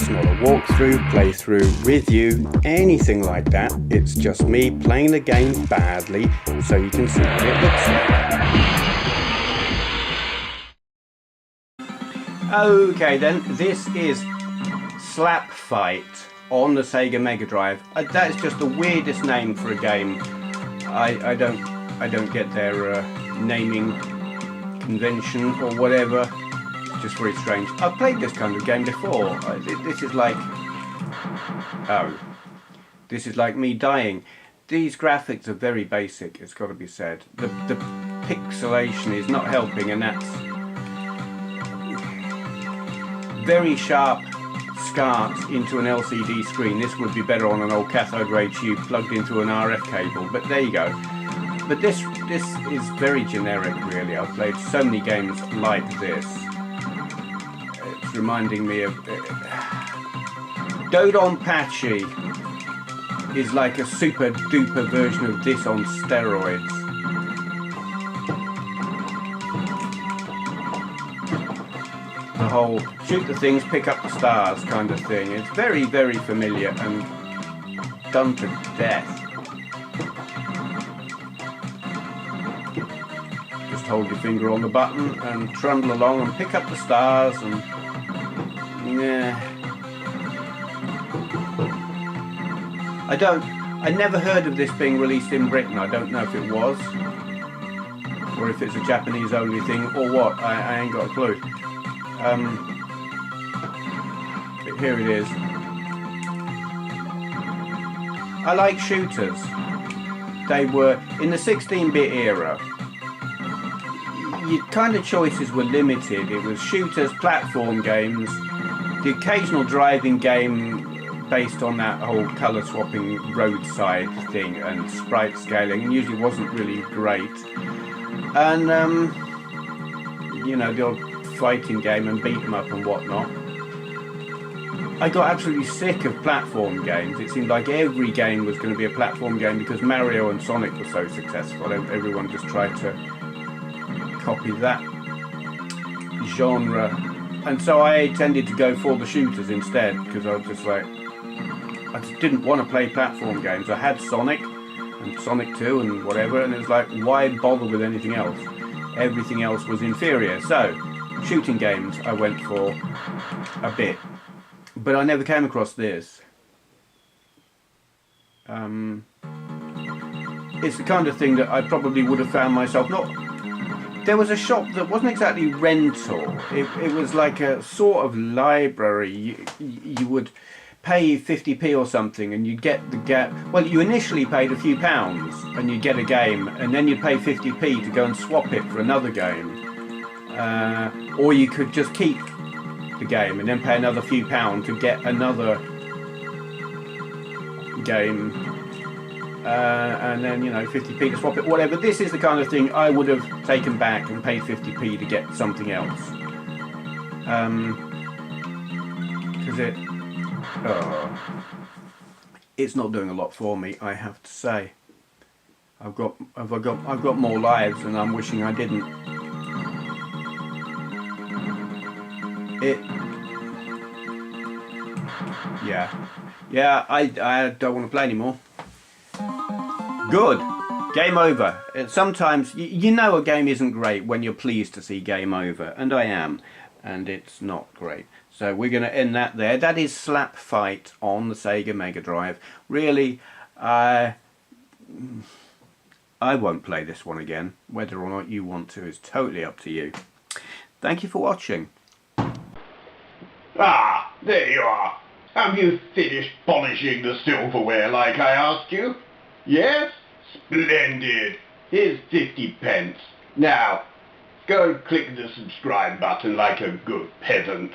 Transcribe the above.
It's not a walkthrough, playthrough, review, anything like that. It's just me playing the game badly so you can see what it looks like. Okay then, this is Slap Fight on the Sega Mega Drive. That is just the weirdest name for a game. I don't get their naming convention or whatever. Just very strange. I've played this kind of game before. This is like... Oh. This is like me dying. These graphics are very basic, it's got to be said. The pixelation is not helping, and that's... very sharp scars into an LCD screen. This would be better on an old cathode ray tube plugged into an RF cable, but there you go. But this is very generic, really. I've played so many games like this. It's reminding me of... Dodonpachi is like a super duper version of this on steroids. The whole shoot the things, pick up the stars kind of thing. It's very, very familiar and done to death. Just hold your finger on the button and trundle along and pick up the stars and... yeah. I never heard of this being released in Britain. I don't know if it was, or if it's a Japanese only thing, or what. I ain't got a clue. But here it is. I like shooters. They were, in the 16-bit era, your kind of choices were limited. It was shooters, platform games, the occasional driving game based on that whole colour swapping roadside thing and sprite scaling, and usually wasn't really great. And, you know, the odd fighting game and beat 'em up and whatnot. I got absolutely sick of platform games. It seemed like every game was going to be a platform game because Mario and Sonic were so successful. Everyone just tried to copy that genre. And so I tended to go for the shooters instead, because I was just like, I just didn't want to play platform games. I had Sonic and Sonic 2 and whatever, and it was like, why bother with anything else? Everything else was inferior. So shooting games I went for a bit, but I never came across this. It's the kind of thing that I probably would have found myself not... There was a shop that wasn't exactly rental. It was like a sort of library. You would pay 50p or something and you'd get the game. Well, you initially paid a few pounds and you'd get a game, and then you'd pay 50p to go and swap it for another game. Or you could just keep the game and then pay another few pounds to get another game, and then, you know, 50p to swap it, whatever. This is the kind of thing I would have taken back and paid 50p to get something else, because it's not doing a lot for me, I have to say. I've got more lives and I'm wishing I didn't. Yeah, I don't want to play anymore. Good. Game over. Sometimes, you know a game isn't great when you're pleased to see game over, and I am, and it's not great. So we're going to end that there. That is Slap Fight on the Sega Mega Drive. Really, I won't play this one again. Whether or not you want to is totally up to you. Thank you for watching. Ah, there you are. Have you finished polishing the silverware like I asked you? Yes? Splendid. Here's 50p. Now, go and click the subscribe button like a good peasant.